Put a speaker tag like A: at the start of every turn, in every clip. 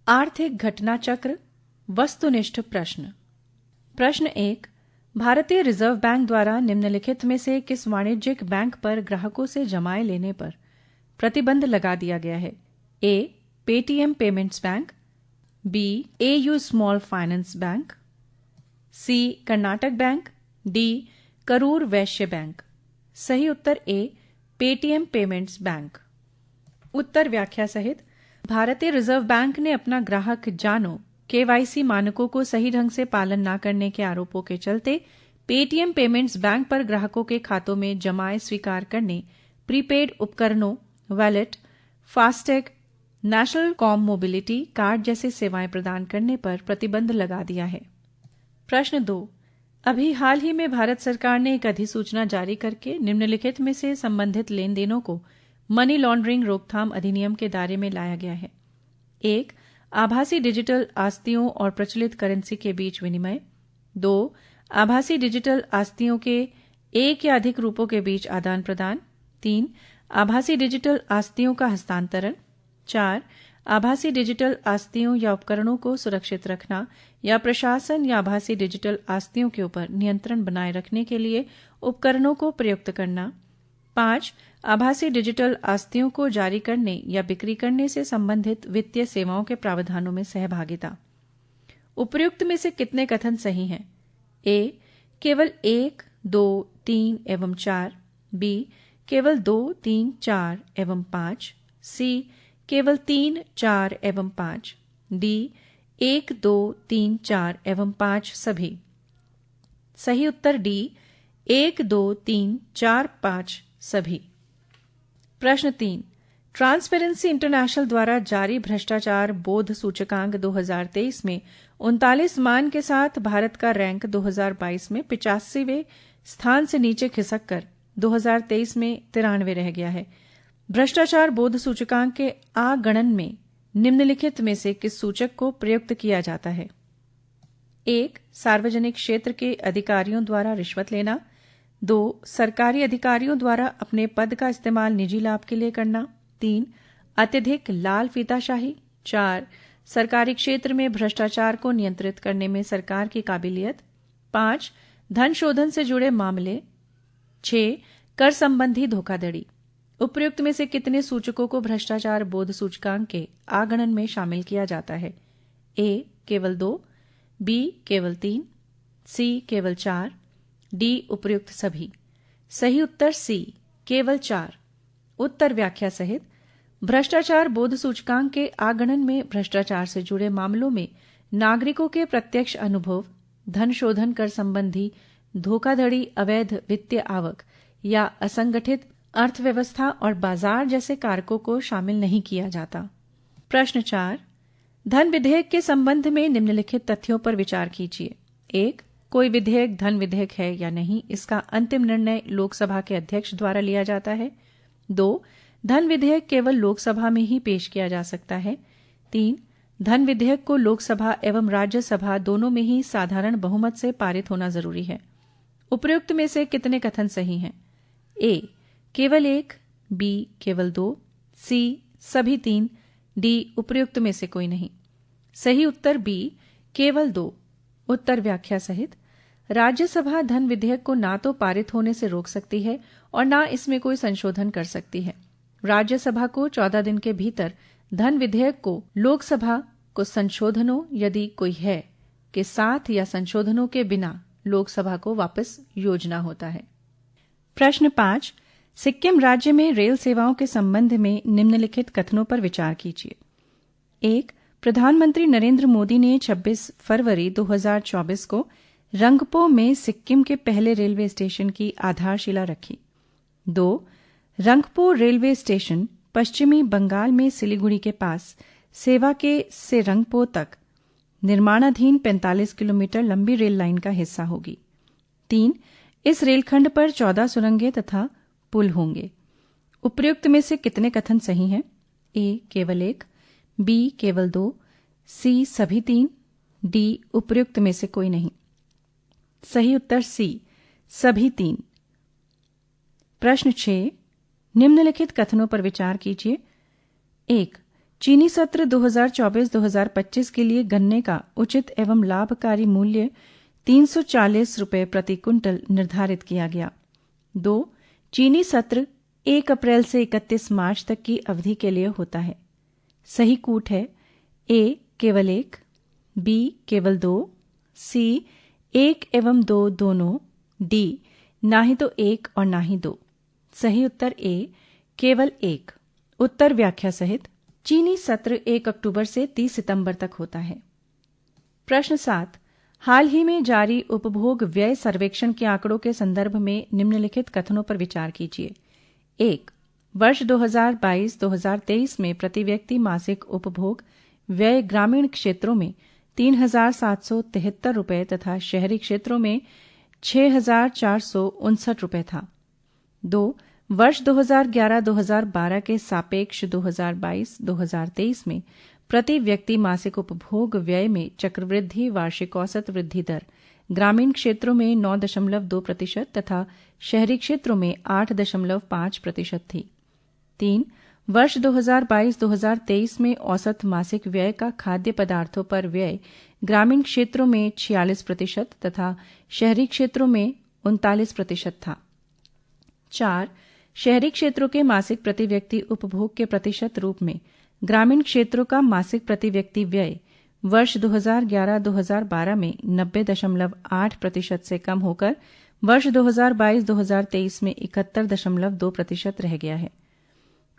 A: आर्थिक घटना चक्र वस्तुनिष्ठ प्रश्न। प्रश्न 1। भारतीय रिजर्व बैंक द्वारा निम्नलिखित में से किस वाणिज्यिक बैंक पर ग्राहकों से जमाए लेने पर प्रतिबंध लगा दिया गया है? A. Paytm payments bank, B. AU small finance bank, C. Karnataka bank, D. Karur Vysya bank. सही उत्तर ए. Paytm payments bank. उत्तर व्याख्या सहित। भारतीय रिजर्व बैंक ने अपना ग्राहक जानो केवाईसी मानकों को सही ढंग से पालन न करने के आरोपों के चलते पेटीएम पेमेंट्स बैंक पर ग्राहकों के खातों में जमाए स्वीकार करने, प्रीपेड उपकरणों, wallet, FASTag, national com mobility card जैसे सेवाएं प्रदान करने पर प्रतिबंध लगा दिया है। प्रश्न 2। अभी हाल ही में भारत सरकार ने एक अधिसूचना जारी करके निम्नलिखित में से संबंधित लेन देनों को मनी लॉन्ड्रिंग रोकथाम अधिनियम के दायरे में लाया गया है। 1. आभासी डिजिटल आस्तियों और प्रचलित करेंसी के बीच विनिमय। 2. आभासी डिजिटल आस्तियों के एक या अधिक रूपों के बीच आदान प्रदान। 3. आभासी डिजिटल आस्तियों का हस्तांतरण। 4. आभासी डिजिटल आस्तियों या उपकरणों को सुरक्षित रखना या प्रशासन या आभासी डिजिटल आस्तियों के ऊपर नियंत्रण बनाए रखने के लिए उपकरणों को प्रयुक्त करना। 5. आभासी डिजिटल आस्तियों को जारी करने या बिक्री करने से संबंधित वित्तीय सेवाओं के प्रावधानों में सहभागिता। उपर्युक्त में से कितने कथन सही हैं? ए. केवल 1, 2, 3 एवं 4, बी. केवल 2, 3, 4 एवं 5, सी. केवल 3, 4 एवं 5, डी. 1, 2, 3, 4 एवं 5 सभी। सही उत्तर डी. 1, 2, 3, 4, 5 सभी। प्रश्न 3। ट्रांसपेरेंसी इंटरनेशनल द्वारा जारी भ्रष्टाचार बोध सूचकांक 2023 में 39 मान के साथ भारत का रैंक 2022 में 85वें स्थान से नीचे खिसक कर 2023 में 93 रह गया है। भ्रष्टाचार बोध सूचकांक के आगणन में निम्नलिखित में से किस सूचक को प्रयुक्त किया जाता है? 1. सार्वजनिक क्षेत्र के अधिकारियों द्वारा रिश्वत लेना। 2. सरकारी अधिकारियों द्वारा अपने पद का इस्तेमाल निजी लाभ के लिए करना। 3. अत्यधिक लाल फीताशाही। 4. सरकारी क्षेत्र में भ्रष्टाचार को नियंत्रित करने में सरकार की काबिलियत। 5. धन शोधन से जुड़े मामले। 6. कर संबंधी धोखाधड़ी। उपर्युक्त में से कितने सूचकों को भ्रष्टाचार बोध सूचकांक के आगणन में शामिल किया जाता है? ए. केवल 2, बी. केवल 3, सी. केवल 4, डी. उपर्युक्त सभी। सही उत्तर सी. केवल 4। उत्तर व्याख्या सहित। भ्रष्टाचार बोध सूचकांक के आगणन में भ्रष्टाचार से जुड़े मामलों में नागरिकों के प्रत्यक्ष अनुभव, धन शोधन कर संबंधी धोखाधड़ी, अवैध वित्तीय आवक या असंगठित अर्थव्यवस्था और बाजार जैसे कारकों को शामिल नहीं किया जाता। प्रश्न 4। धन विधेयक के संबंध में निम्नलिखित तथ्यों पर विचार कीजिए। 1. कोई विधेयक धन विधेयक है या नहीं, इसका अंतिम निर्णय लोकसभा के अध्यक्ष द्वारा लिया जाता है। 2. धन विधेयक केवल लोकसभा में ही पेश किया जा सकता है। 3. धन विधेयक को लोकसभा एवं राज्यसभा दोनों में ही साधारण बहुमत से पारित होना जरूरी है। उपर्युक्त में से कितने कथन सही हैं? ए. केवल 1, बी. केवल 2, सी. सभी 3, डी. उपर्युक्त में से कोई नहीं। सही उत्तर बी. केवल 2। उत्तर व्याख्या सहित। राज्यसभा धन विधेयक को ना तो पारित होने से रोक सकती है और ना इसमें कोई संशोधन कर सकती है। राज्यसभा को 14 दिन के भीतर धन विधेयक को लोकसभा को संशोधनों, यदि कोई है, के साथ या संशोधनों के बिना लोकसभा को वापस योजना होता है। प्रश्न 5। सिक्किम राज्य में रेल सेवाओं के संबंध में निम्नलिखित कथनों पर विचार कीजिए। 1. प्रधानमंत्री नरेंद्र मोदी ने 26 फरवरी 2024 को रंगपो में सिक्किम के पहले रेलवे स्टेशन की आधारशिला रखी। 2. रंगपो रेलवे स्टेशन पश्चिमी बंगाल में सिलीगुड़ी के पास सेवा के से रंगपो तक निर्माणाधीन 45 किलोमीटर लंबी रेल लाइन का हिस्सा होगी। 3. इस रेलखंड पर 14 सुरंगें तथा पुल होंगे। उपर्युक्त में से कितने कथन सही हैं? ए. केवल 1, बी. केवल 2, सी. सभी 3, डी. उपर्युक्त में से कोई नहीं। सही उत्तर सी. सभी 3। प्रश्न 6। निम्नलिखित कथनों पर विचार कीजिए। 1. चीनी सत्र 2024-2025 के लिए गन्ने का उचित एवं लाभकारी मूल्य 340 रुपये प्रति क्विंटल निर्धारित किया गया। 2. चीनी सत्र 1 अप्रैल से 31 मार्च तक की अवधि के लिए होता है। सही कूट है ए केवल 1, बी केवल 2, सी 1 एवं 2 दोनों, डी ना ही तो 1 और ना ही 2। सही उत्तर ए केवल 1। उत्तर व्याख्या सहित चीनी सत्र 1 अक्टूबर से 30 सितंबर तक होता है। प्रश्न 7, हाल ही में जारी उपभोग व्यय सर्वेक्षण के आंकड़ों के संदर्भ में निम्नलिखित कथनों पर विचार कीजिए। 1. वर्ष 2022-2023 में प्रति व्यक्ति मासिक उपभोग व्यय ग्रामीण क्षेत्रों में 3,773 रुपये तथा शहरी क्षेत्रों में 6,459 रुपये था। 2. वर्ष 2011-2012 के सापेक्ष 2022-2023 में प्रति व्यक्ति मासिक उपभोग व्यय में चक्रवृद्धि वार्षिक औसत वृद्धि दर ग्रामीण क्षेत्रों में 9.2% तथा शहरी क्षेत्रों में 8.5% थी। 3. वर्ष 2022-2023 में औसत मासिक व्यय का खाद्य पदार्थों पर व्यय ग्रामीण क्षेत्रों में 46% तथा शहरी क्षेत्रों में 39% था। 4. शहरी क्षेत्रों के मासिक प्रति व्यक्ति उपभोग के प्रतिशत रूप में ग्रामीण क्षेत्रों का मासिक प्रति व्यक्ति व्यय वर्ष 2011-2012 में 90.8% से कम होकर वर्ष 2022-2023 में 71.2% रह गया है।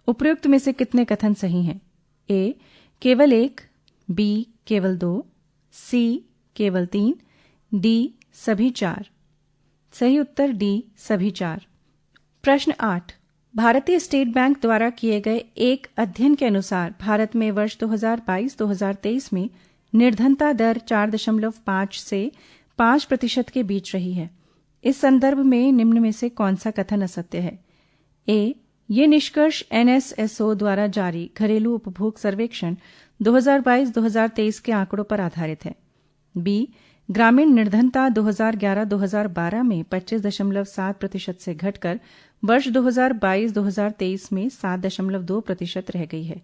A: उपर्युक्त में से कितने कथन सही हैं? ए केवल 1, बी केवल 2, सी केवल 3, डी सभी 4। सही उत्तर डी सभी 4। प्रश्न 8, भारतीय स्टेट बैंक द्वारा किए गए एक अध्ययन के अनुसार भारत में वर्ष 2022-2023 में निर्धनता दर 4.5 से 5% के बीच रही है। इस संदर्भ में निम्न में से कौन सा कथन असत्य है? ए ये निष्कर्ष NSSO द्वारा जारी घरेलू उपभोग सर्वेक्षण 2022-2023 के आंकड़ों पर आधारित है। बी ग्रामीण निर्धनता 2011-2012 में 25.7% से घटकर वर्ष 2022-2023 में 7.2% रह गई है।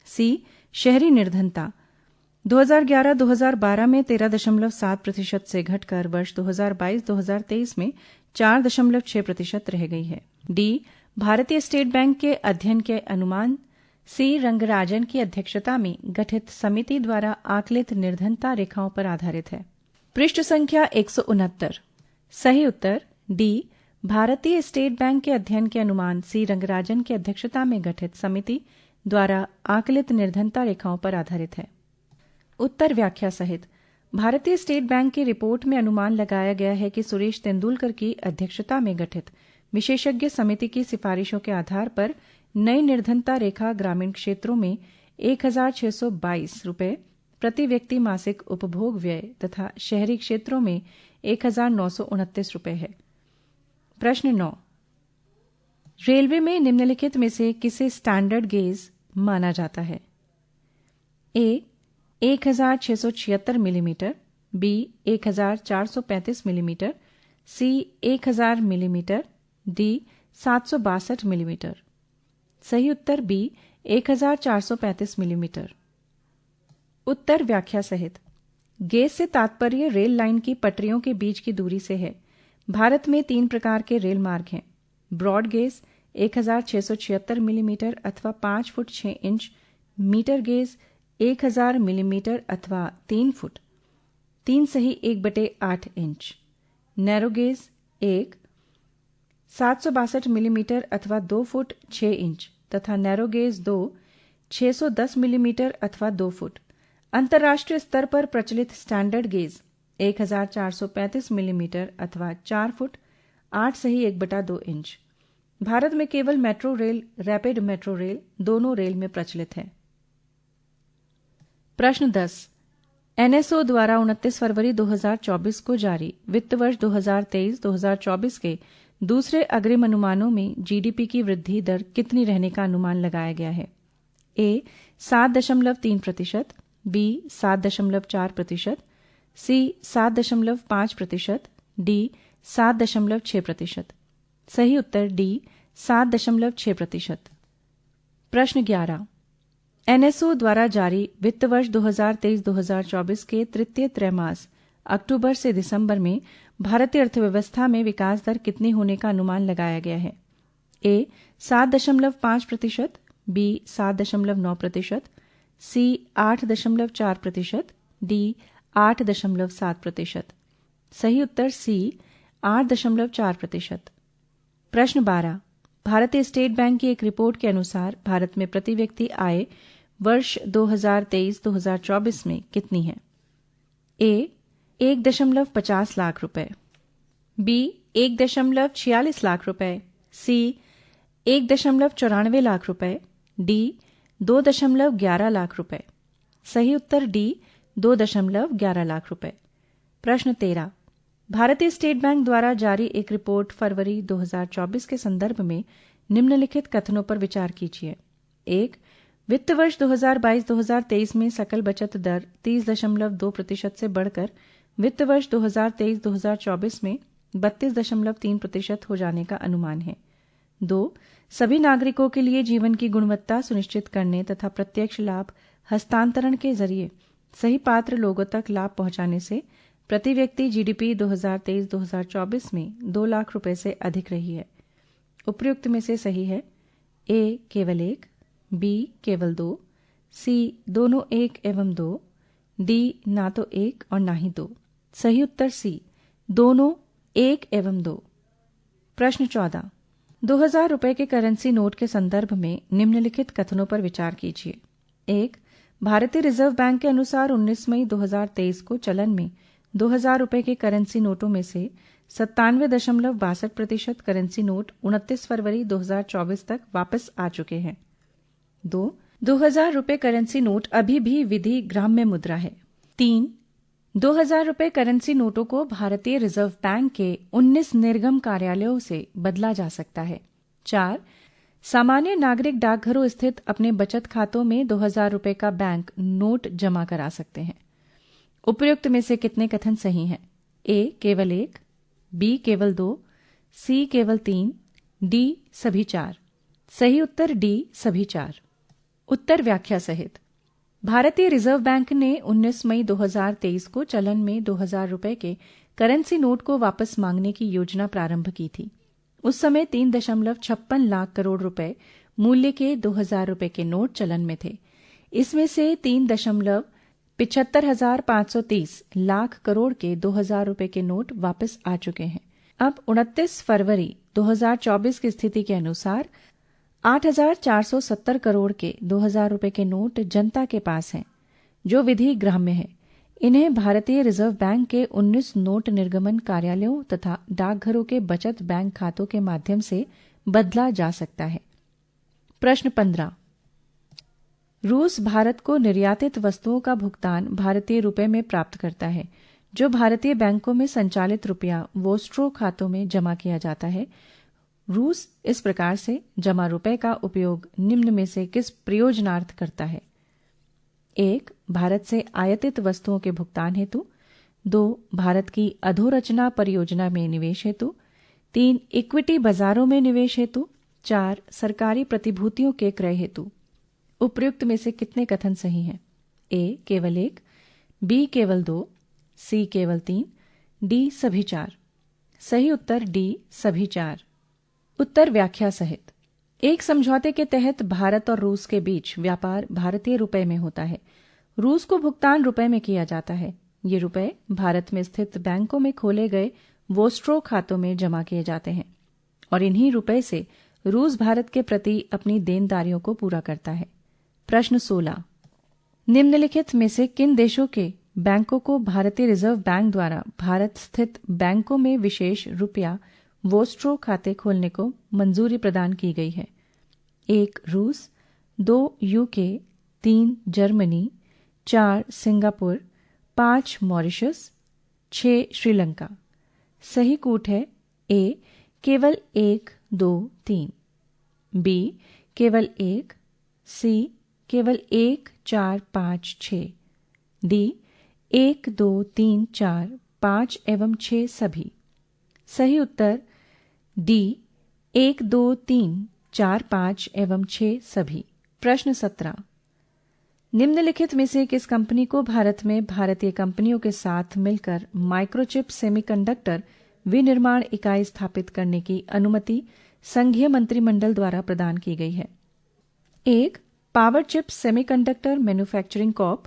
A: सी शहरी निर्धनता 2011-2012 में 13.7% से घटकर वर्ष 2022-2023 में 4.6% रह गई है। डी भारतीय स्टेट बैंक के अध्ययन के अनुमान सी रंगराजन की अध्यक्षता में गठित समिति द्वारा आकलित निर्धनता रेखाओं पर आधारित है। पृष्ठ संख्या 169। सही उत्तर डी भारतीय स्टेट बैंक के अध्ययन के अनुमान सी रंगराजन की अध्यक्षता में गठित समिति द्वारा आकलित निर्धनता रेखाओं पर आधारित है। उत्तर व्याख्या सहित भारतीय स्टेट बैंक की रिपोर्ट में अनुमान लगाया गया है कि सुरेश तेंदुलकर की अध्यक्षता में गठित विशेषज्ञ समिति की सिफारिशों के आधार पर नई निर्धनता रेखा ग्रामीण क्षेत्रों में 1,622 रुपये प्रति व्यक्ति मासिक उपभोग व्यय तथा शहरी क्षेत्रों में 1,929 रुपये है। प्रश्न 9, रेलवे में निम्नलिखित में से किसे स्टैंडर्ड गेज माना जाता है? ए 1,676 मिलीमीटर, बी 1,435 मिलीमीटर, सी 1,000 मिलीमीटर, डी 762 मिलीमीटर। सही उत्तर बी 1,435 मिलीमीटर। उत्तर व्याख्या सहित गेज से तात्पर्य रेल लाइन की पटरियों के बीच की दूरी से है। भारत में 3 प्रकार के रेल मार्ग हैं। ब्रॉड गेज 1,676 मिलीमीटर अथवा 5 foot 6 inch, metre gauge 1,000 millimetre अथवा 3 फुट 3 सही 1/8 इंच, नैरो गेज 1 762 मिलीमीटर अथवा 2 फुट 6 इंच तथा नैरो गेज 2 610 मिलीमीटर अथवा 2 फुट। अंतर्राष्ट्रीय स्तर पर प्रचलित स्टैंडर्ड गेज 1,435 मिलीमीटर अथवा 4 फुट 8 सही 1/2 इंच। भारत में केवल metro rail, rapid metro rail दोनों रेल में प्रचलित है। प्रश्न 10, NSO द्वारा 29 फरवरी 2024 को जारी वित्त वर्ष 2023-2024 के दूसरे अग्रिम अनुमानों में जीडीपी की वृद्धि दर कितनी रहने का अनुमान लगाया गया है? ए 7.3%, बी 7.4%, सी 7.5%, डी 7.6%। सही उत्तर डी 7.6%। प्रश्न 11, एनएसओ द्वारा जारी वित्त वर्ष 2023-2024 के तृतीय त्रैमास अक्टूबर से दिसंबर में भारतीय अर्थव्यवस्था में विकास दर कितनी होने का अनुमान लगाया गया है? ए 7.5%, बी 7.9%, सी 8.4%, डी 8.7%। सही उत्तर सी 8.4%। प्रश्न 12। भारतीय स्टेट बैंक की एक रिपोर्ट के अनुसार भारत में प्रति व्यक्ति आय वर्ष 2023-2024 में कितनी है? ए 1.50 लाख रुपए, बी 1.46 लाख रुपए, सी 1.94 लाख रुपए, डी 2.11 लाख रुपए। सही उत्तर डी 2.11 लाख रुपए। प्रश्न 13। भारतीय स्टेट बैंक द्वारा जारी एक रिपोर्ट फरवरी 2024 के संदर्भ में निम्नलिखित कथनों पर विचार कीजिए। 1. वित्त वर्ष 2022-2023 में सकल बचत दर 30.2% से बढ़कर वित्त वर्ष 2023-2024 में 32.3% हो जाने का अनुमान है। 2. सभी नागरिकों के लिए जीवन की गुणवत्ता सुनिश्चित करने तथा प्रत्यक्ष लाभ हस्तांतरण के जरिए सही पात्र लोगों तक लाभ पहुंचाने से प्रति व्यक्ति जीडीपी 2023-2024 में 2 लाख रुपए से अधिक रही है। उपर्युक्त में से सही है ए केवल 1, बी केवल 2, सी दोनों 1 एवं 2, डी ना तो 1 और ना ही 2। सही उत्तर सी दोनों 1 एवं 2। प्रश्न 14। 2000 रुपए के करेंसी नोट के संदर्भ में निम्नलिखित कथनों पर विचार कीजिए। 1. भारतीय रिजर्व बैंक के अनुसार 19 मई 2023 को चलन में 2000 रुपए के करेंसी नोटों में से 97.62% करेंसी नोट 29 फरवरी 2024 तक वापस आ चुके हैं। 2. 2000 रुपए करेंसी नोट अभी भी विधि ग्राम्य मुद्रा है। 3. 2000 रुपए करेंसी नोटों को भारतीय रिजर्व बैंक के 19 निर्गम कार्यालयों से बदला जा सकता है। 4. सामान्य नागरिक डाकघरों स्थित अपने बचत खातों में 2000 रुपए का बैंक नोट जमा करा सकते हैं। उपर्युक्त में से कितने कथन सही हैं? ए केवल 1, बी केवल 2, सी केवल 3, डी सभी 4। सही उत्तर डी सभी 4। उत्तर व्याख्या सहित। भारतीय रिजर्व बैंक ने 19 मई 2023 को चलन में 2000 रुपए के करेंसी नोट को वापस मांगने की योजना प्रारंभ की थी। उस समय 3.56 लाख करोड़ रुपए मूल्य के 2000 रुपए के नोट चलन में थे। इसमें से 3.75,530 लाख करोड़ के 2000 रुपए के नोट वापस आ चुके हैं। अब 29 फरवरी 2024 की स्थिति के अनुसार 8,470 करोड़ के 2000 रुपए के नोट जनता के पास हैं, जो विधि ग्राम्य है। इन्हें भारतीय रिजर्व बैंक के 19 नोट निर्गमन कार्यालयों तथा डाकघरों के बचत बैंक खातों के माध्यम से बदला जा सकता है। प्रश्न 15। रूस भारत को निर्यातित वस्तुओं का भुगतान भारतीय रुपए में प्राप्त करता है, जो भारतीय बैंकों में संचालित रुपया वोस्ट्रो खातों में जमा किया जाता है। रूस इस प्रकार से जमा रुपए का उपयोग निम्न में से किस प्रयोजनार्थ करता है? 1. भारत से आयातित वस्तुओं के भुगतान हेतु। 2. भारत की अधोरचना परियोजना में निवेश हेतु। 3. इक्विटी बाजारों में निवेश हेतु। 4. सरकारी प्रतिभूतियों के क्रय हेतु। उपर्युक्त में से कितने कथन सही हैं? ए केवल 1, बी केवल 2, सी केवल 3, डी सभी 4। सही उत्तर डी सभी 4। उत्तर व्याख्या सहित। एक समझौते के तहत भारत और रूस के बीच व्यापार भारतीय रुपए में होता है। रूस को भुगतान रुपए में किया जाता है। ये रुपए भारत में स्थित बैंकों में खोले गए वोस्ट्रो खातों में जमा किए जाते हैं और इन्हीं रुपए से रूस भारत के प्रति अपनी देनदारियों को पूरा करता है। प्रश्न 16। निम्नलिखित में से किन देशों के बैंकों को भारतीय रिजर्व बैंक द्वारा भारत स्थित बैंकों में विशेष रुपया वोस्ट्रो खाते खोलने को मंजूरी प्रदान की गई है? 1. रूस, 2. UK, 3. Germany, 4. Singapore, 5. Mauritius, 6. Sri Lanka. सही कूट है ए केवल 1, 2, 3, बी केवल 1, सी केवल 1, 4, 5, 6, डी 1, 2, 3, 4, 5 एवं 6 सभी। सही उत्तर डी 1, 2, 3, 4, 5 एवं 6 सभी। प्रश्न 17। निम्नलिखित में से किस कंपनी को भारत में भारतीय कंपनियों के साथ मिलकर माइक्रोचिप सेमीकंडक्टर विनिर्माण इकाई स्थापित करने की अनुमति संघीय मंत्रिमंडल द्वारा प्रदान की गई है? 1. Power chip semiconductor manufacturing Corp,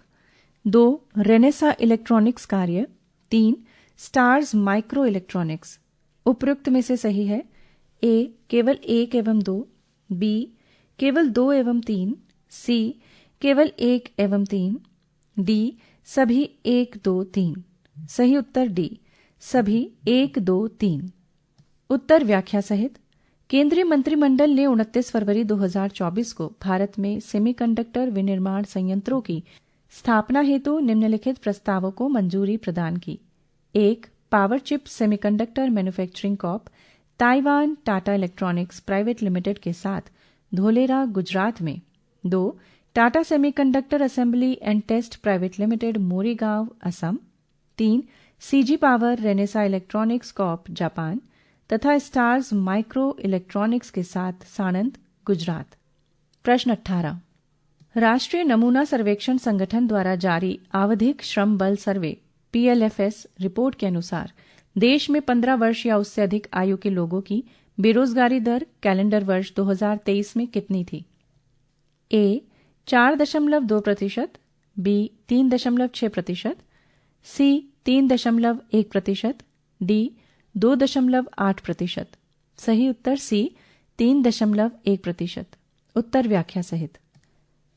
A: 2. Renaissance electronics कार्य, 3. Stars micro electronics. उपयुक्त में से सही है: ए केवल 1 एवं 2, बी केवल 2 एवं 3, सी केवल 1 एवं 3, डी सभी 1, 2, 3। सही उत्तर डी सभी 1, 2, 3। उत्तर व्याख्या सहित केंद्रीय मंत्रिमंडल ने 29 फरवरी 2024 को भारत में सेमीकंडक्टर विनिर्माण संयंत्रों की स्थापना हेतु निम्नलिखित प्रस्तावों को मंजूरी प्रदान की। 1. Power chip semiconductor manufacturing corp Taiwan Tata electronics private limited के साथ धोलेरा, गुजरात में। 2. Tata semiconductor assembly and test private limited Morigaon, Assam. 3. CG power Renesas electronics corp Japan तथा स्टार्स माइक्रो इलेक्ट्रॉनिक्स के साथ साणंद, गुजरात। प्रश्न 18. राष्ट्रीय नमूना सर्वेक्षण संगठन द्वारा जारी आवधिक श्रम बल सर्वे PLFS रिपोर्ट के अनुसार देश में 15 वर्ष या उससे अधिक आयु के लोगों की बेरोजगारी दर कैलेंडर वर्ष 2023 में कितनी थी? ए 4.2%, बी 3.6%, सी 3.1%, डी 2.8%। सही उत्तर सी 3.1%। उत्तर व्याख्या सहित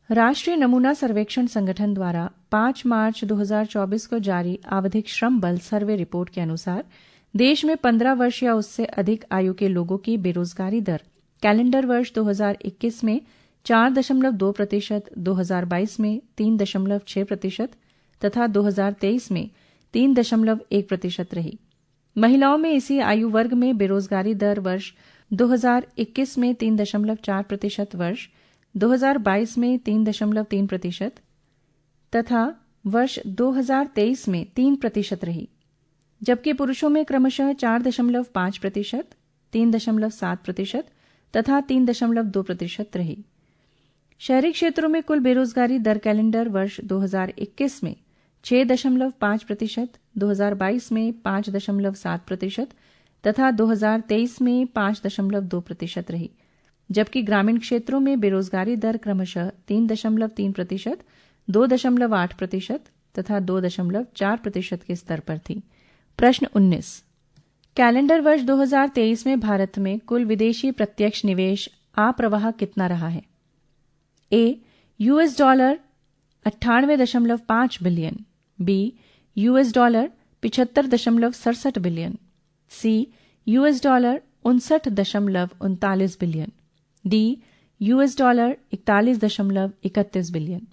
A: राष्ट्रीय नमूना सर्वेक्षण संगठन द्वारा 5 मार्च 2024 को जारी आवधिक श्रम बल सर्वे रिपोर्ट के अनुसार देश में 15 वर्ष या उससे अधिक आयु के लोगों की बेरोजगारी दर कैलेंडर वर्ष 2021 में 4.2%, 2022 में 3.6% तथा 2023 में 3.1% रही। महिलाओं में इसी आयु वर्ग में बेरोजगारी दर वर्ष 2021 में 3.4%, वर्ष 2022 में 3.3% तथा वर्ष 2023 में 3% रही, जबकि पुरुषों में क्रमशः 4.5%, 3.7% तथा 3.2% रही। शहरी क्षेत्रों में कुल बेरोजगारी दर कैलेंडर वर्ष 2021 में 6.5%, 2022 में 5.7% तथा 2023 में 5.2% रही, जबकि ग्रामीण क्षेत्रों में बेरोजगारी दर क्रमशः 3.3%, 2.8% तथा 2.4% के स्तर पर थी। प्रश्न 19. कैलेंडर वर्ष 2023 में भारत में कुल विदेशी प्रत्यक्ष निवेश आप्रवाह कितना रहा है? ए $98.5 बिलियन, बी $75.67 बिलियन, सी $59.39 बिलियन, डी $41.31 बिलियन।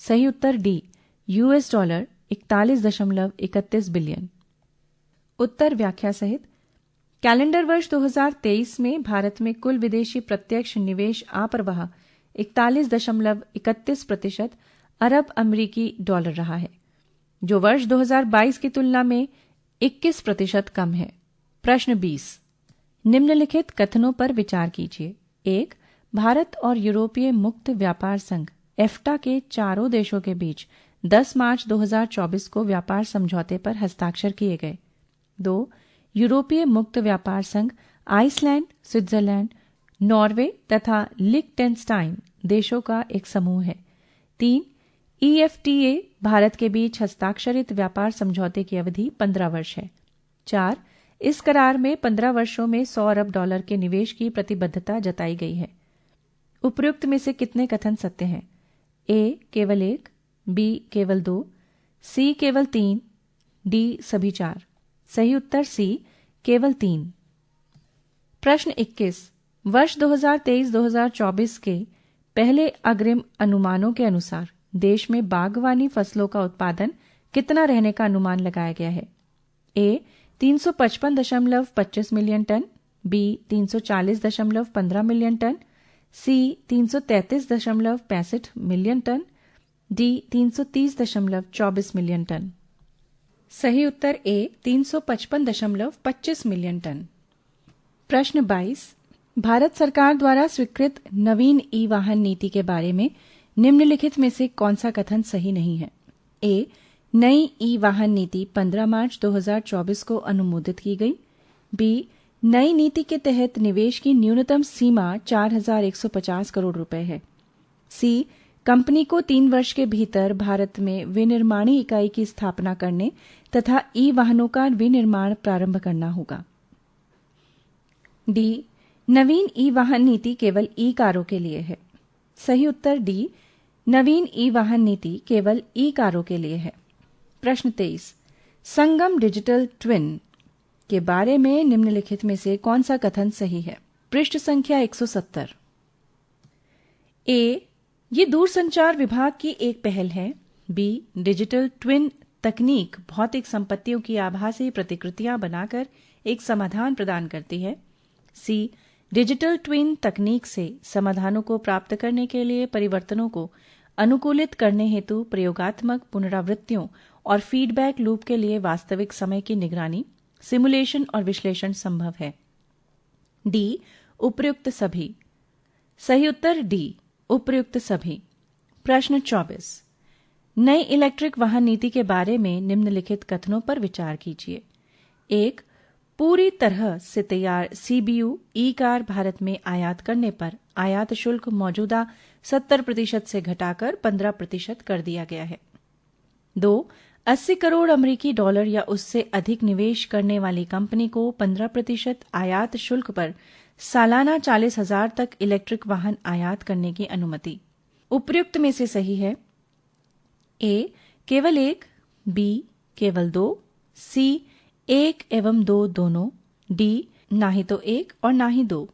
A: सही उत्तर डी $41.31 बिलियन। उत्तर व्याख्या सहित कैलेंडर वर्ष 2023 में भारत में कुल विदेशी प्रत्यक्ष निवेश आप्रवाह 41.31% अरब अमेरिकी डॉलर रहा है, जो वर्ष 2022 की तुलना में 21% कम है। प्रश्न 20. निम्नलिखित कथनों पर विचार कीजिए। 1. भारत और यूरोपीय मुक्त व्यापार संघ EFTA के चारों देशों के बीच 10 मार्च 2024 को व्यापार समझौते पर हस्ताक्षर किए गए। 2. यूरोपीय मुक्त व्यापार संघ आइसलैंड, स्विट्जरलैंड, नॉर्वे तथा लिechtenstein देशों का एक समूह है। 3. EFTA भारत के बीच हस्ताक्षरित व्यापार समझौते की अवधि 15 वर्ष है। 4. इस करार में 15 वर्षों में $100 अरब के निवेश की प्रतिबद्धता जताई गई है। उपयुक्त में से कितने कथन सत्य हैं? ए केवल 1, बी केवल 2, सी केवल 3, डी सभी 4। सही उत्तर सी केवल 3। प्रश्न 21. वर्ष 2023-2024 के पहले अग्रिम अनुमानों के अनुसार देश में बागवानी फसलों का उत्पादन कितना रहने का अनुमान लगाया गया है? A 355.25 million tonne, B 340.15 million tonne, C 333.65 million tonne, D 330.24 million tonne. सही उत्तर ए 355.25 मिलियन टन। प्रश्न 22. भारत सरकार द्वारा स्वीकृत नवीन ई वाहन नीति के बारे में निम्नलिखित में से कौन सा कथन सही नहीं है? ए. नई ई वाहन नीति 15 मार्च 2024 को अनुमोदित की गई। बी. नई नीति के तहत निवेश की न्यूनतम सीमा 4,150 करोड़ रुपए है। सी. कंपनी को 3 वर्ष के भीतर भारत में विनिर्माणी इकाई की स्थापना करने तथा ई वाहनों का विनिर्माण प्रारंभ करना होगा। डी. नवीन ई वाहन नीति केवल ई कारों के लिए है। सही उत्तर डी. नवीन ई वाहन नीति केवल ई कारों के लिए है। प्रश्न 23. संगम डिजिटल ट्विन के बारे में निम्नलिखित में से कौन सा कथन सही है? पृष्ठ संख्या 170। ए. ये दूरसंचार विभाग की एक पहल है। बी. डिजिटल ट्विन तकनीक भौतिक संपत्तियों की आभासी प्रतिकृतियां बनाकर एक समाधान प्रदान करती है। सी. डिजिटल ट्विन तकनीक से समाधानों को प्राप्त करने के लिए परिवर्तनों को अनुकूलित करने हेतु प्रयोगात्मक पुनरावृत्तियों और फीडबैक लूप के लिए वास्तविक समय की निगरानी, सिमुलेशन और विश्लेषण संभव है। डी. उपर्युक्त सभी। सही उत्तर डी. उपर्युक्त सभी। प्रश्न 24. नई इलेक्ट्रिक वाहन नीति के बारे में निम्नलिखित कथनों पर विचार कीजिए। 1. पूरी तरह से तैयार सीबीयू ई कार भारत में आयात करने पर आयात शुल्क मौजूदा 70% से घटाकर 15% कर दिया गया है। 2. 80 करोड़ अमेरिकी डॉलर या उससे अधिक निवेश करने वाली कंपनी को 15% आयात शुल्क पर सालाना 40,000 तक इलेक्ट्रिक वाहन आयात करने की अनुमति। उपर्युक्त में से सही है? ए. केवल 1, बी. केवल 2, सी. 1 एवं 2 दोनों, डी. ना ही तो 1 और ना ही 2।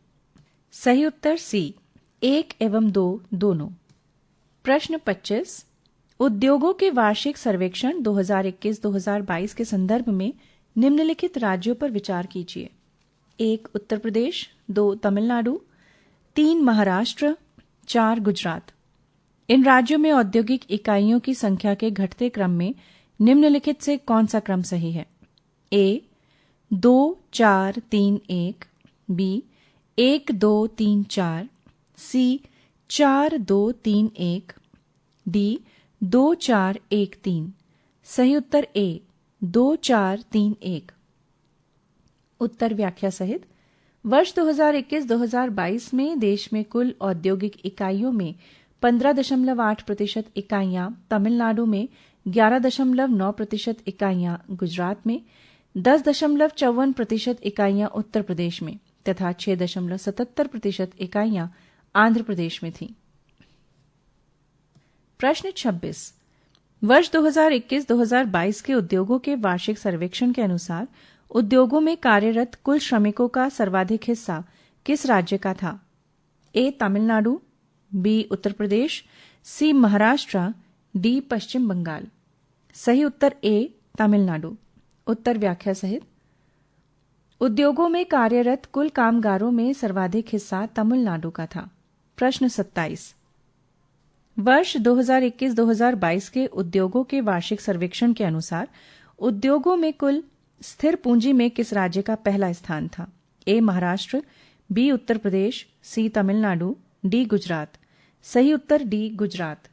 A: सही उत्तर सी. 1 एवं 2 दोनों। प्रश्न 25. उद्योगों के वार्षिक सर्वेक्षण 2021-2022 के संदर्भ में निम्नलिखित राज्यों पर विचार कीजिए। 1. उत्तर प्रदेश, 2. तमिलनाडु, 3. महाराष्ट्र, 4. गुजरात। इन राज्यों में औद्योगिक इकाइयों की संख्या के घटते क्रम में निम्नलिखित से कौन सा क्रम सही है? ए. 2, 4, 3, 1, बी. 1, 2, 3, 4, सी. 4, 2, 3, 1, डी. 2, 4, 1, 3। सही उत्तर ए. 2, 4, 3, 1। उत्तर व्याख्या सहित वर्ष 2021-2022 में देश में कुल औद्योगिक इकाइयों में 15.8% इकाइयां तमिलनाडु में, 11.9% इकाइयां गुजरात में, 10.54% इकाइयां उत्तर प्रदेश में तथा 6.77% इकाइयां आंध्र प्रदेश में थीं। प्रश्न 26. वर्ष 2021-2022 के उद्योगों के वार्षिक सर्वेक्षण के अनुसार उद्योगों में कार्यरत कुल श्रमिकों का सर्वाधिक हिस्सा किस राज्य का था? ए. तमिलनाडु, बी. उत्तर प्रदेश, सी. महाराष्ट्र, डी. पश्चिम बंगाल। सही उत्तर ए. तमिलनाडु। उत्तर व्याख्या सहित उद्योगों में कार्यरत कुल कामगारों में सर्वाधिक हिस्सा तमिलनाडु का था। प्रश्न 27. वर्ष 2021-2022 के उद्योगों के वार्षिक सर्वेक्षण के अनुसार उद्योगों में कुल स्थिर पूंजी में किस राज्य का पहला स्थान था? ए. महाराष्ट्र, बी. उत्तर प्रदेश, सी. तमिलनाडु, डी. गुजरात। सही उत्तर डी. गुजरात।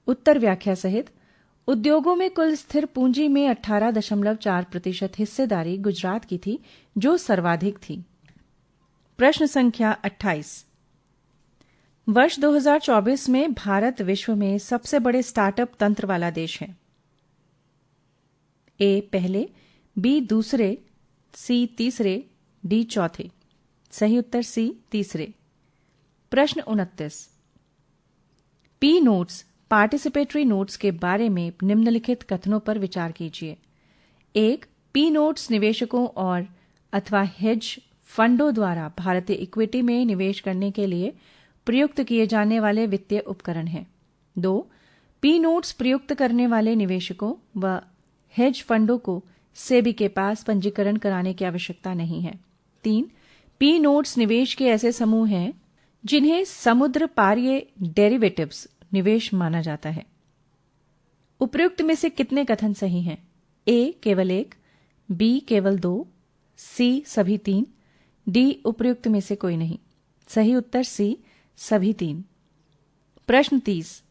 A: उत्तर व्याख्या सहित उद्योगों में कुल स्थिर पूंजी में 18.4% हिस्सेदारी गुजरात की थी, जो सर्वाधिक थी। प्रश्न संख्या 28. वर्ष 2024 में भारत विश्व में सबसे बड़े स्टार्टअप तंत्र वाला देश है। ए. पहले, बी. दूसरे, सी. तीसरे, डी. चौथे। सही उत्तर सी. तीसरे। प्रश्न 29. पी नोट्स पार्टिसिपेटरी नोट्स के बारे में निम्नलिखित कथनों पर विचार कीजिए। 1. पी नोट्स निवेशकों और अथवा हेज फंडों द्वारा भारतीय इक्विटी में निवेश करने के लिए प्रयुक्त किए जाने वाले वित्तीय उपकरण हैं। 2. पी नोट्स प्रयुक्त करने वाले निवेशकों व हेज फंडों को सेबी के पास पंजीकरण कराने की आवश्यकता नहीं है। 3. पी नोट्स निवेश के ऐसे समूह हैं जिन्हें समुद्र पारीय डेरिवेटिव्स निवेश माना जाता है। उपर्युक्त में से कितने कथन सही हैं? ए. केवल 1, बी. केवल 2, सी. सभी 3, डी. उपर्युक्त में से कोई नहीं। सही उत्तर सी. सभी 3। प्रश्न 30,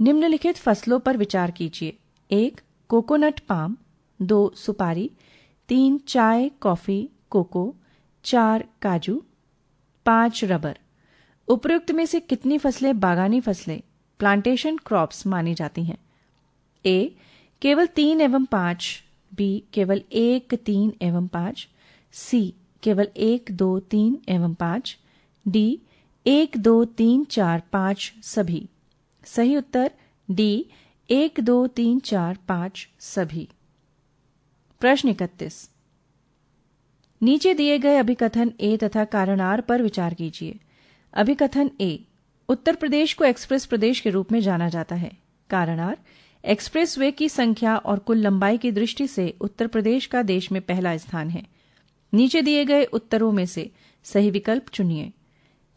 A: निम्नलिखित फसलों पर विचार कीजिए। 1. Coconut palm, 2. सुपारी, 3. चाय कॉफी कोको, 4. काजू, 5. रबर। उपरोक्त में से कितनी फसलें बागानी फसलें प्लांटेशन क्रॉप्स मानी जाती हैं? ए. केवल 3 एवं 5, बी. केवल 1, 3 एवं 5, सी. केवल 1, 2, 3 एवं 5, डी. 1, 2, 3, 4, 5 सभी। सही उत्तर डी. 1, 2, 3, 4, 5 सभी। प्रश्न 31, नीचे दिए गए अभिकथन ए तथा कारण आर पर विचार कीजिए। अभिकथन ए, उत्तर प्रदेश को एक्सप्रेस प्रदेश के रूप में जाना जाता है। कारण आर, एक्सप्रेस वे की संख्या और कुल लंबाई की दृष्टि से उत्तर प्रदेश का देश में पहला स्थान है। नीचे दिए गए उत्तरों में से सही विकल्प चुनिए।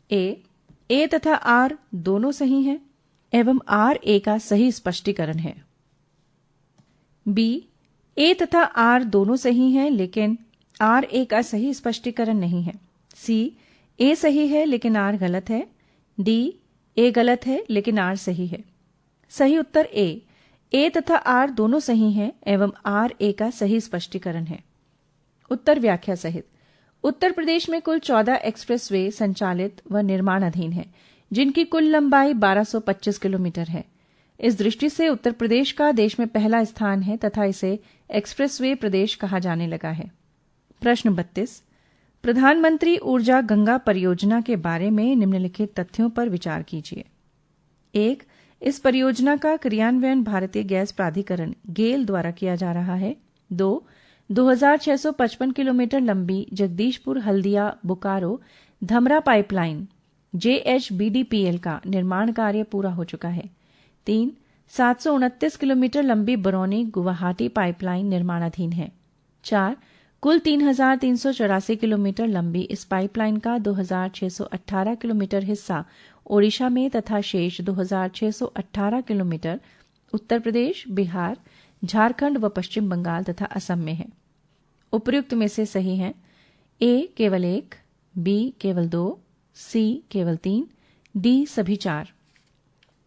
A: ए तथा आर दोनों सही हैं एवं आर ए का सही स्पष्टीकरण है। बी, ए तथा आर दोनों सही हैं लेकिन आर ए का सही स्पष्टीकरण नहीं है। सी, ए सही है लेकिन आर गलत है। डी, ए गलत है लेकिन आर सही है। सही उत्तर ए तथा आर दोनों सही हैं एवं आर ए का सही स्पष्टीकरण है। उत्तर व्याख्या सहित उत्तर प्रदेश में कुल 14 एक्सप्रेसवे संचालित व निर्माणाधीन है, जिनकी कुल लंबाई 1225 किलोमीटर है। इस दृष्टि से उत्तर प्रदेश का देश में पहला स्थान है तथा इसे एक्सप्रेसवे प्रदेश कहा जाने लगा है। प्रश्न 32, प्रधानमंत्री ऊर्जा गंगा परियोजना के बारे में निम्नलिखित तथ्यों पर विचार कीजिए। 1. इस परियोजना का क्रियान्वयन भारतीय गैस प्राधिकरण गेल द्वारा किया जा रहा है। 2. 2655 किलोमीटर लंबी जगदीशपुर हल्दिया बोकारो धमरा पाइपलाइन JHBDPL का निर्माण कार्य पूरा हो चुका है। 3. 729 किलोमीटर लंबी बरौनी गुवाहाटी पाइपलाइन निर्माणाधीन है। 4. कुल 3384 किलोमीटर लंबी इस पाइपलाइन का 2618 किलोमीटर हिस्सा ओडिशा में तथा शेष 2618 किलोमीटर उत्तर प्रदेश, बिहार, झारखंड व पश्चिम बंगाल तथा असम में है। उपर्युक्त में से सही हैं ए केवल 1, बी केवल 2, सी केवल 3, डी सभी 4।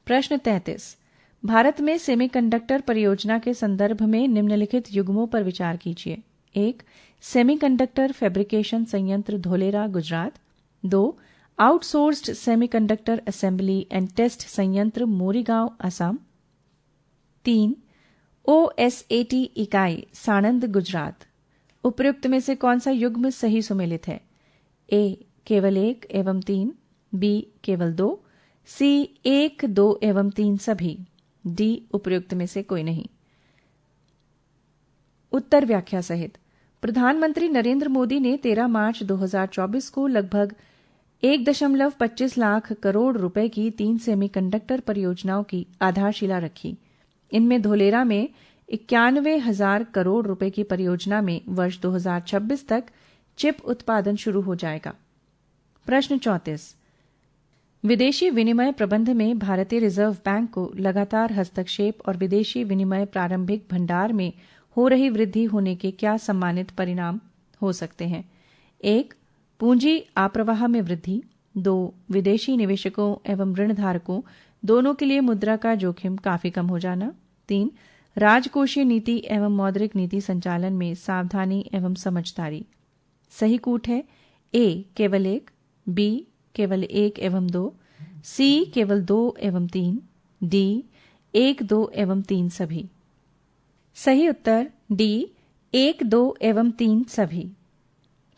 A: प्रश्न 33, भारत में सेमीकंडक्टर परियोजना के संदर्भ में निम्नलिखित युग्मों पर विचार कीजिए। 1. सेमीकंडक्टर फैब्रिकेशन संयंत्र Dholera Gujarat. 2. Outsourced semiconductor assembly and test संयंत्र मोरीगांव असम। 3. OSAT इकाई साणंद गुजरात। उपर्युक्त में से कौन सा युग्म सही सुमेलित है? ए केवल 1 एवं 3, बी केवल 2, सी 1, 2 एवं 3 सभी, डी उपर्युक्त में से कोई नहीं। उत्तर व्याख्या सहित प्रधानमंत्री नरेंद्र मोदी ने 13 मार्च 2024 को लगभग 1.25 लाख करोड़ रुपए की 3 सेमीकंडक्टर परियोजनाओं की आधारशिला रखी। इनमें धोलेरा में 91,000 करोड़ रुपए की परियोजना में वर्ष 2026 तक चिप उत्पादन शुरू हो जाएगा। प्रश्न 34, विदेशी विनिमय प्रबंध में भारतीय रिजर्व बैंक को लगातार हस्तक्षेप और विदेशी विनिमय प्रारंभिक भंडार में हो रही वृद्धि होने के क्या सम्मानित परिणाम हो सकते हैं? 1. पूंजी आप्रवाह में वृद्धि। 2. विदेशी निवेशकों एवं ऋणधारकों दोनों के लिए मुद्रा का जोखिम काफी कम हो जाना। 3. राजकोषीय नीति एवं मौद्रिक नीति संचालन में सावधानी एवं समझदारी। सही कूट है ए केवल 1, बी केवल 1 एवं 2, सी केवल 2 एवं 3, डी 1, 2 एवं 3 सभी। सही उत्तर डी 1, 2 एवं 3 सभी।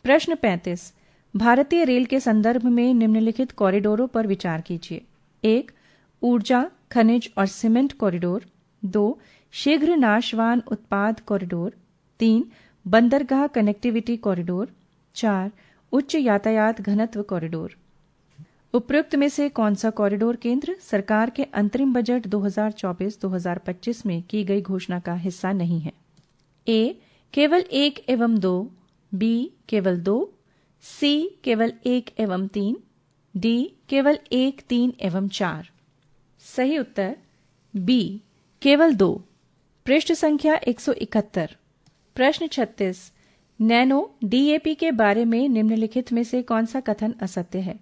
A: प्रश्न 35, भारतीय रेल के संदर्भ में निम्नलिखित कॉरिडोरों पर विचार कीजिए। 1. ऊर्जा, खनिज और सीमेंट कॉरिडोर। 2. शीघ्र नाशवान उत्पाद कॉरिडोर। 3. बंदरगाह कनेक्टिविटी कॉरिडोर। 4. उच्च यातायात घनत्व कॉरिडोर। उपरोक्त में से कौन सा कॉरिडोर केंद्र सरकार के अंतरिम बजट 2024-2025 में की गई घोषणा का हिस्सा नहीं है? ए केवल 1 एवं 2, बी केवल 2, सी केवल 1 एवं 3, डी केवल 1, 3 एवं 4। सही उत्तर बी केवल 2। पृष्ठ संख्या 171। प्रश्न 36, नैनो DAP के बारे में निम्नलिखित में से कौन सा कथन असत्य है?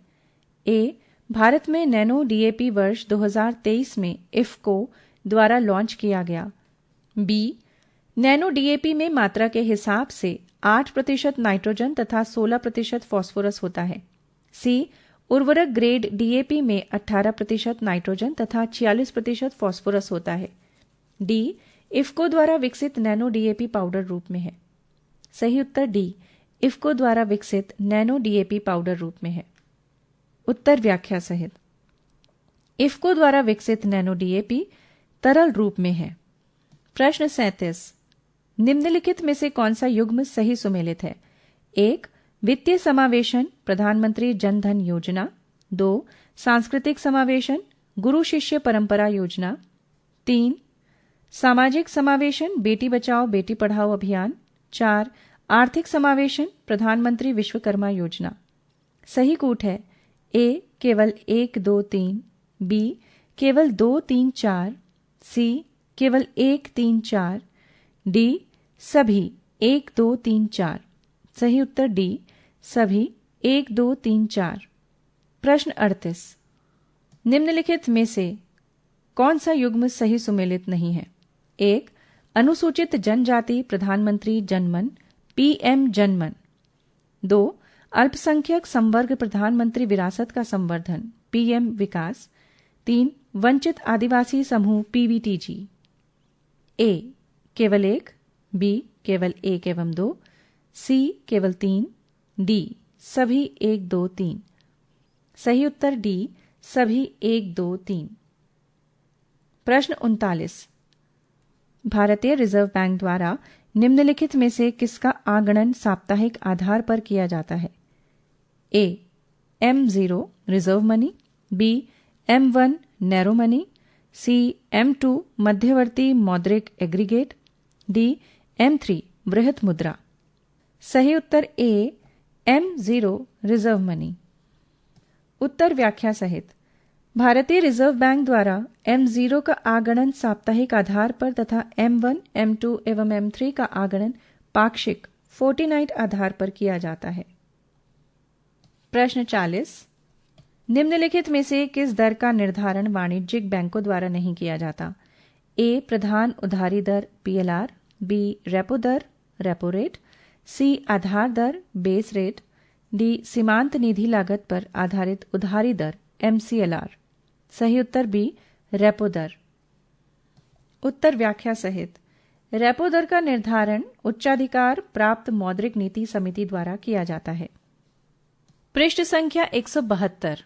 A: ए भारत में नैनो डीएपी वर्ष 2023 में इफ्को द्वारा लॉन्च किया गया। बी, नैनो डीएपी में मात्रा के हिसाब से 8% नाइट्रोजन तथा 16% फास्फोरस होता है। सी, उर्वरक ग्रेड डीएपी में 18% नाइट्रोजन तथा 46% फास्फोरस होता है। डी, इफ्को द्वारा विकसित नैनो डीएपी पाउडर रूप में है। सही उत्तर डी, इफ्को द्वारा विकसित नैनो डीएपी पाउडर रूप में है। उत्तर व्याख्या सहित। इफ्को द्वारा विकसित नैनो डीएपी तरल रूप में है। प्रश्न 37, निम्नलिखित में से कौन सा युग्म सही सुमेलित है? 1. वित्तीय समावेशन प्रधानमंत्री जन धन योजना। 2. सांस्कृतिक समावेशन गुरु शिष्य परंपरा योजना। 3. सामाजिक समावेशन बेटी बचाओ बेटी पढ़ाओ अभियान। 4. आर्थिक समावेशन प्रधानमंत्री विश्वकर्मा योजना। सही कूट है ए, केवल 1, 2, 3। बी, केवल 2, 3, 4। सी, केवल 1, 3, 4। डी, सभी 1, 2, 3, 4। सही उत्तर डी, सभी 1, 2, 3, 4। प्रश्न 38, निम्नलिखित में से कौन सा युग्म सही सुमेलित नहीं है? 1. अनुसूचित जनजाति प्रधानमंत्री जनमन पीएम जनमन। 2. अल्पसंख्यक संवर्ग प्रधानमंत्री विरासत का संवर्धन पीएम विकास। 3. वंचित आदिवासी समूह पीवीटीजी। ए, केवल 1। बी, केवल 1 एवं 2। सी, केवल 3। डी, सभी 1, 2, 3। सही उत्तर डी, सभी 1, 2, 3। प्रश्न 39, भारतीय रिजर्व बैंक द्वारा निम्नलिखित में से किसका आगणन साप्ताहिक आधार पर किया जाता है? A, M0 reserve money. B, M1 narrow money. C, M2 मध्यवर्ती मौद्रिक एग्रीगेट। डी, M3 वृहत मुद्रा। सही उत्तर ए, M0 रिजर्व मनी। उत्तर व्याख्या सहित। भारतीय रिजर्व बैंक द्वारा M0 का आगणन साप्ताहिक आधार पर तथा M1, M2 एवं M3 का आगणन पाक्षिक फोर्टनाइट आधार पर किया जाता है। प्रश्न 40, निम्नलिखित में से किस दर का निर्धारण वाणिज्यिक बैंकों द्वारा नहीं किया जाता? ए, प्रधान उधारी दर PLR। बी, रेपो दर रेपो रेट। सी, आधार दर बेस रेट। डी, सीमांत निधि लागत पर आधारित उधारी दर MCLR। सही उत्तर बी, रेपो दर। उत्तर व्याख्या सहित। रेपो दर का निर्धारण उच्चाधिकार प्राप्त मौद्रिक नीति समिति द्वारा किया जाता है। पृष्ठ संख्या 172।